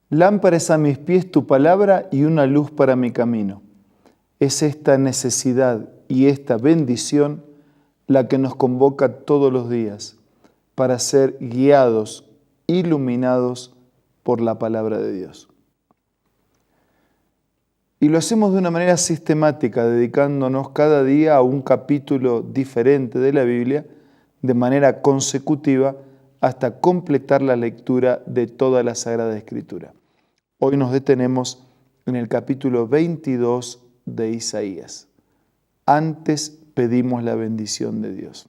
Lámpara es a mis pies tu palabra y una luz para mi camino. Es esta necesidad y esta bendición la que nos convoca todos los días para ser guiados, iluminados por la palabra de Dios. Y lo hacemos de una manera sistemática, dedicándonos cada día a un capítulo diferente de la Biblia, de manera consecutiva, hasta completar la lectura de toda la Sagrada Escritura. Hoy nos detenemos en el capítulo 22 de Isaías. Antes pedimos la bendición de Dios.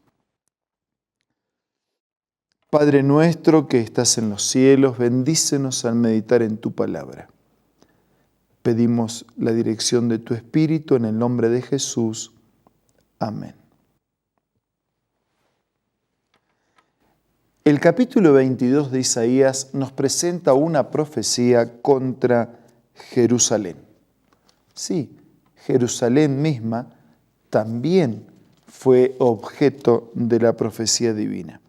Padre nuestro que estás en los cielos, bendícenos al meditar en tu palabra. Pedimos la dirección de tu Espíritu en el nombre de Jesús. Amén. El capítulo 22 de Isaías nos presenta una profecía contra Jerusalén. Sí, Jerusalén misma también fue objeto de la profecía divina.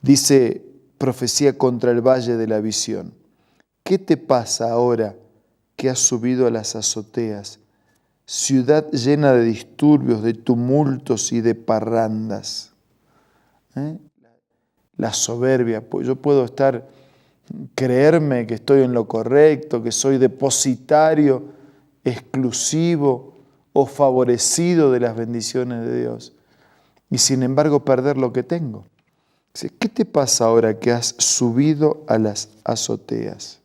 Dice, profecía contra el valle de la visión. ¿Qué te pasa ahora que has subido a las azoteas, ciudad llena de disturbios, de tumultos y de parrandas? La soberbia, pues yo puedo creerme que estoy en lo correcto, que soy depositario exclusivo o favorecido de las bendiciones de Dios, y sin embargo perder lo que tengo. ¿Qué te pasa ahora que has subido a las azoteas?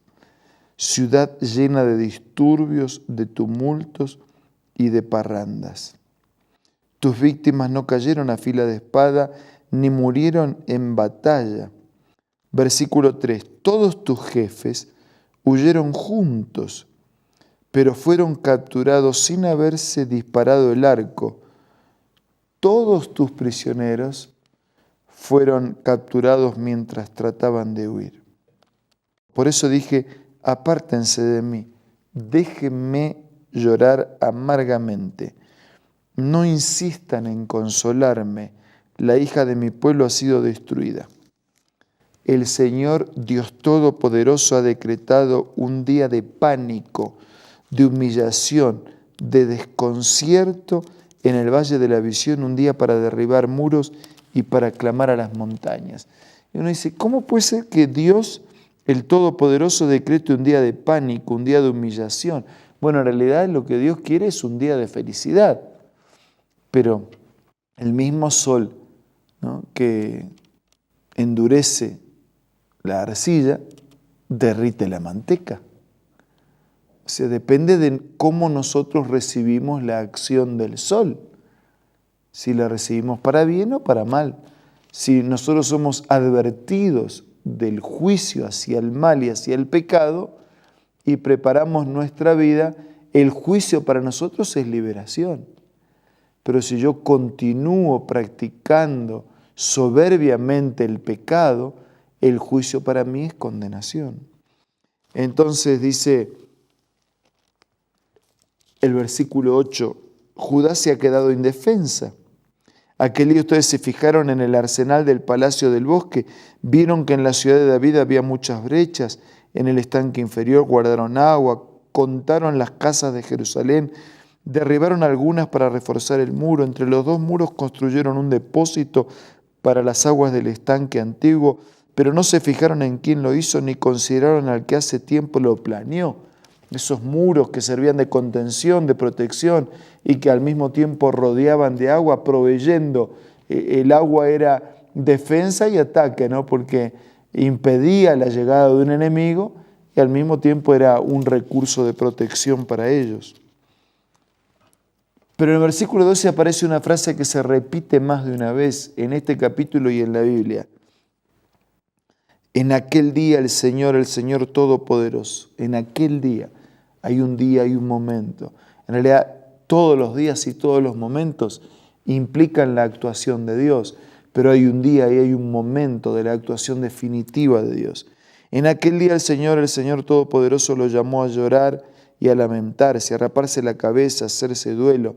Ciudad llena de disturbios, de tumultos y de parrandas. Tus víctimas no cayeron a fila de espada, ni murieron en batalla. Versículo 3. Todos tus jefes huyeron juntos, pero fueron capturados sin haberse disparado el arco. Todos tus prisioneros fueron capturados mientras trataban de huir. Por eso dije, apártense de mí, déjenme llorar amargamente. No insistan en consolarme, la hija de mi pueblo ha sido destruida. El Señor Dios Todopoderoso ha decretado un día de pánico, de humillación, de desconcierto en el Valle de la Visión, un día para derribar muros y para clamar a las montañas. Y uno dice, ¿cómo puede ser que Dios, el Todopoderoso, decrete un día de pánico, un día de humillación? Bueno, en realidad lo que Dios quiere es un día de felicidad. Pero el mismo sol, ¿no?, que endurece la arcilla, derrite la manteca. O sea, depende de cómo nosotros recibimos la acción del sol. Si la recibimos para bien o para mal. Si nosotros somos advertidos del juicio hacia el mal y hacia el pecado y preparamos nuestra vida, el juicio para nosotros es liberación. Pero si yo continúo practicando soberbiamente el pecado, el juicio para mí es condenación. Entonces dice el versículo 8, Judá se ha quedado indefensa. Aquel día ustedes se fijaron en el arsenal del palacio del bosque, vieron que en la ciudad de David había muchas brechas, en el estanque inferior guardaron agua, contaron las casas de Jerusalén, derribaron algunas para reforzar el muro, entre los dos muros construyeron un depósito para las aguas del estanque antiguo, pero no se fijaron en quién lo hizo ni consideraron al que hace tiempo lo planeó. Esos muros que servían de contención, de protección y que al mismo tiempo rodeaban de agua, proveyendo. El agua era defensa y ataque, ¿no?, porque impedía la llegada de un enemigo y al mismo tiempo era un recurso de protección para ellos. Pero en el versículo 12 aparece una frase que se repite más de una vez en este capítulo y en la Biblia. En aquel día el Señor Todopoderoso, en aquel día, hay un momento. En realidad todos los días y todos los momentos implican la actuación de Dios, pero hay un día y hay un momento de la actuación definitiva de Dios. En aquel día el Señor Todopoderoso lo llamó a llorar y a lamentarse, a raparse la cabeza, a hacerse duelo.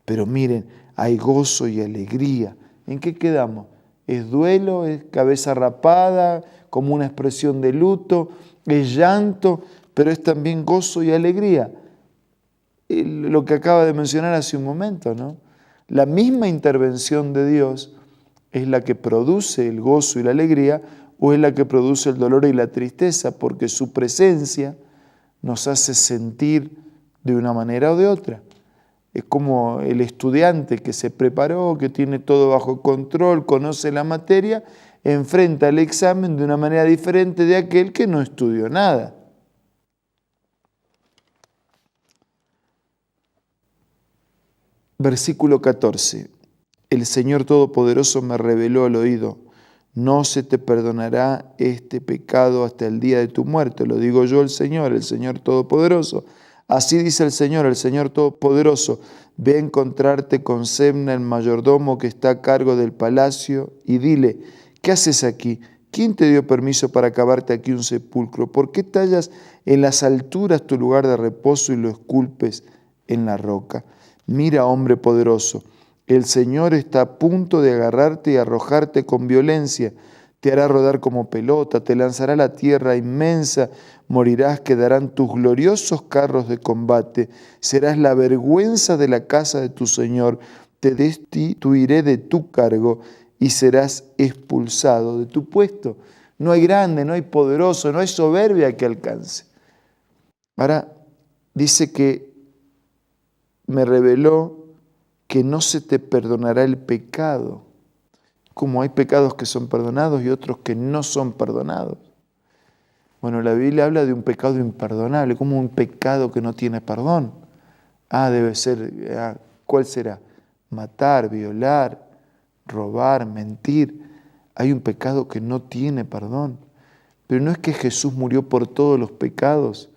Pero miren, hay gozo y alegría. ¿En qué quedamos? ¿Es duelo? ¿Es cabeza rapada? como una expresión de luto, es llanto, pero es también gozo y alegría. Lo que acaba de mencionar hace un momento, ¿no? La misma intervención de Dios es la que produce el gozo y la alegría, o es la que produce el dolor y la tristeza, porque su presencia nos hace sentir de una manera o de otra. Es como el estudiante que se preparó, que tiene todo bajo control, conoce la materia, enfrenta el examen de una manera diferente de aquel que no estudió nada. Versículo 14. El Señor Todopoderoso me reveló al oído: no se te perdonará este pecado hasta el día de tu muerte. Lo digo yo, el Señor Todopoderoso. Así dice el Señor Todopoderoso: ve a encontrarte con Sebna, el mayordomo que está a cargo del palacio, y dile: ¿qué haces aquí? ¿Quién te dio permiso para cavarte aquí un sepulcro? ¿Por qué tallas en las alturas tu lugar de reposo y lo esculpes en la roca? Mira, hombre poderoso, el Señor está a punto de agarrarte y arrojarte con violencia. Te hará rodar como pelota, te lanzará a la tierra inmensa, morirás, quedarán tus gloriosos carros de combate. Serás la vergüenza de la casa de tu Señor. Te destituiré de tu cargo y serás expulsado de tu puesto. No hay grande, no hay poderoso, no hay soberbia que alcance. Ahora dice que me reveló que no se te perdonará el pecado, como hay pecados que son perdonados y otros que no son perdonados. Bueno, la Biblia habla de un pecado imperdonable, como un pecado que no tiene perdón. Debe ser, ¿cuál será? Matar, violar, robar, mentir. Hay un pecado que no tiene perdón. Pero no es que Jesús murió por todos los pecados,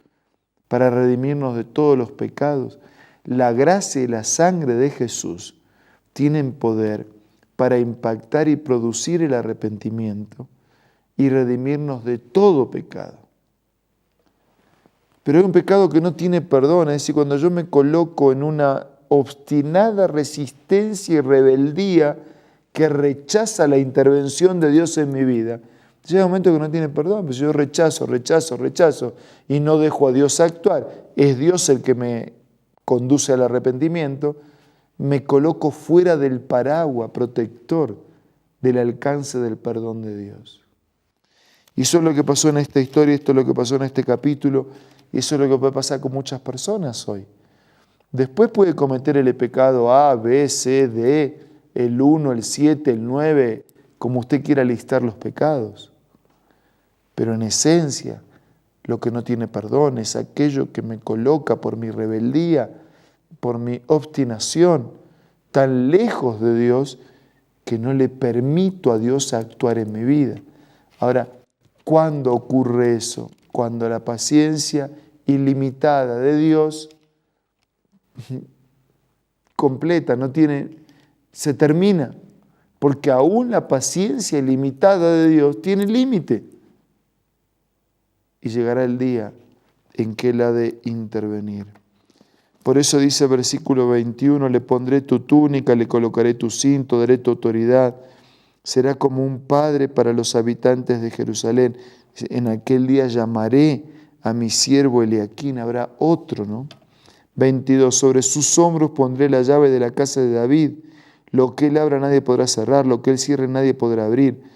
para redimirnos de todos los pecados. La gracia y la sangre de Jesús tienen poder para impactar y producir el arrepentimiento y redimirnos de todo pecado. Pero hay un pecado que no tiene perdón, es decir, cuando yo me coloco en una obstinada resistencia y rebeldía que rechaza la intervención de Dios en mi vida, llega un momento que no tiene perdón, pues yo rechazo y no dejo a Dios actuar. Es Dios el que me conduce al arrepentimiento, me coloco fuera del paraguas protector del alcance del perdón de Dios. Y eso es lo que pasó en esta historia, esto es lo que pasó en este capítulo, y eso es lo que puede pasar con muchas personas hoy. Después puede cometer el pecado A, B, C, D, el 1, el 7, el 9, como usted quiera listar los pecados. Pero en esencia, lo que no tiene perdón es aquello que me coloca por mi rebeldía, por mi obstinación, tan lejos de Dios que no le permito a Dios actuar en mi vida. Ahora, ¿cuándo ocurre eso? Cuando la paciencia ilimitada de Dios completa, se termina, porque aún la paciencia ilimitada de Dios tiene límite. Y llegará el día en que Él ha de intervenir. Por eso dice el versículo 21, le pondré tu túnica, le colocaré tu cinto, daré tu autoridad. Será como un padre para los habitantes de Jerusalén. En aquel día llamaré a mi siervo Eliaquín, habrá otro, ¿no? 22, sobre sus hombros pondré la llave de la casa de David. Lo que él abra nadie podrá cerrar, lo que él cierre nadie podrá abrir.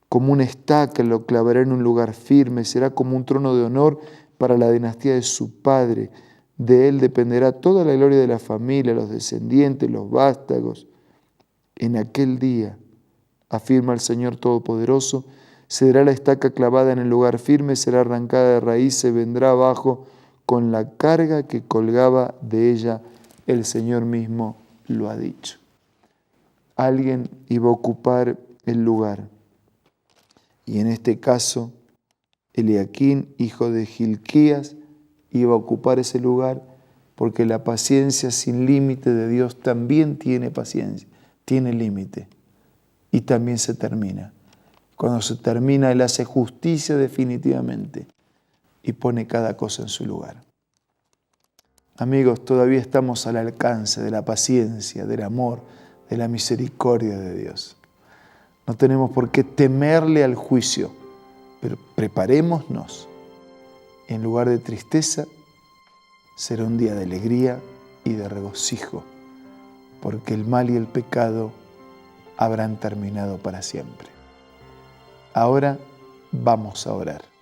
Como una estaca lo clavará en un lugar firme, será como un trono de honor para la dinastía de su padre. De él dependerá toda la gloria de la familia, los descendientes, los vástagos. En aquel día, afirma el Señor Todopoderoso, será la estaca clavada en el lugar firme, será arrancada de raíz, se vendrá abajo con la carga que colgaba de ella. El Señor mismo lo ha dicho. Alguien iba a ocupar el lugar. Y en este caso, Eliaquín, hijo de Hilquías, iba a ocupar ese lugar porque la paciencia sin límite de Dios también tiene paciencia, tiene límite y también se termina. Cuando se termina, Él hace justicia definitivamente y pone cada cosa en su lugar. Amigos, todavía estamos al alcance de la paciencia, del amor, de la misericordia de Dios. No tenemos por qué temerle al juicio, Pero preparémonos. En lugar de tristeza, será un día de alegría y de regocijo, porque el mal y el pecado habrán terminado para siempre. Ahora vamos a orar.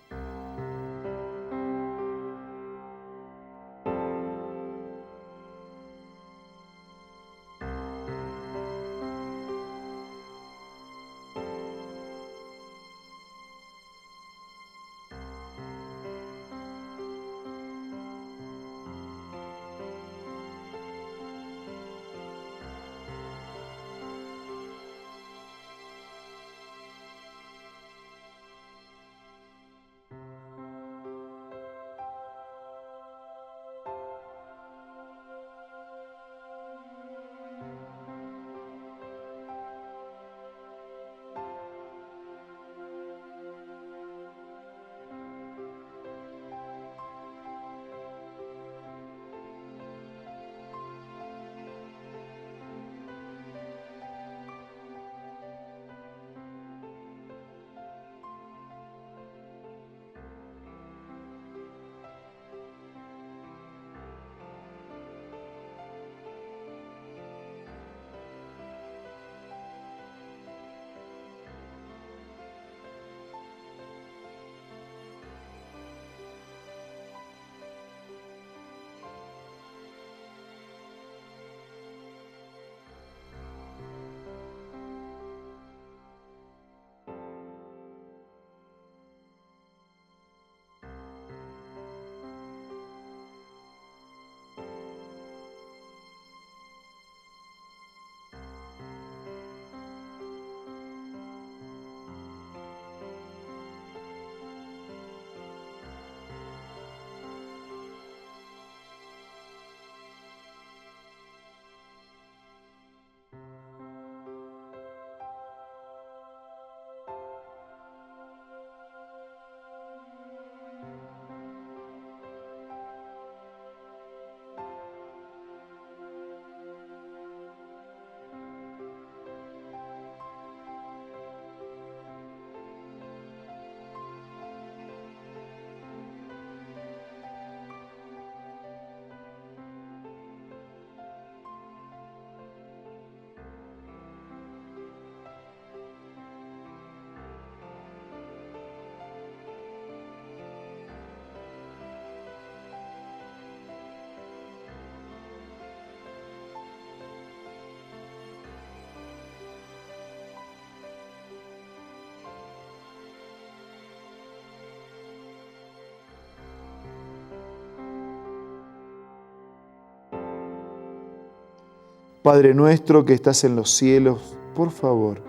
Padre nuestro que estás en los cielos, por favor,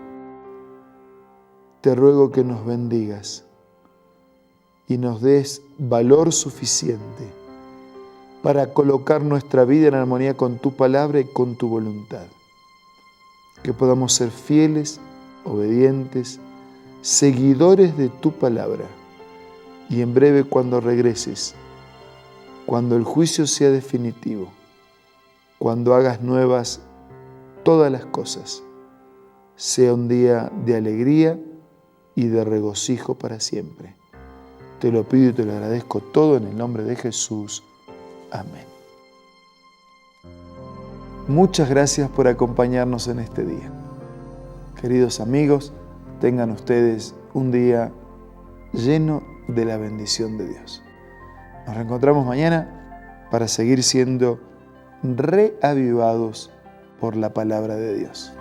te ruego que nos bendigas y nos des valor suficiente para colocar nuestra vida en armonía con tu palabra y con tu voluntad. Que podamos ser fieles, obedientes, seguidores de tu palabra. Y en breve, cuando regreses, cuando el juicio sea definitivo, cuando hagas nuevas todas las cosas, sea un día de alegría y de regocijo para siempre. Te lo pido y te lo agradezco todo en el nombre de Jesús. Amén. Muchas gracias por acompañarnos en este día. Queridos amigos, tengan ustedes un día lleno de la bendición de Dios. Nos reencontramos mañana para seguir siendo reavivados por la palabra de Dios.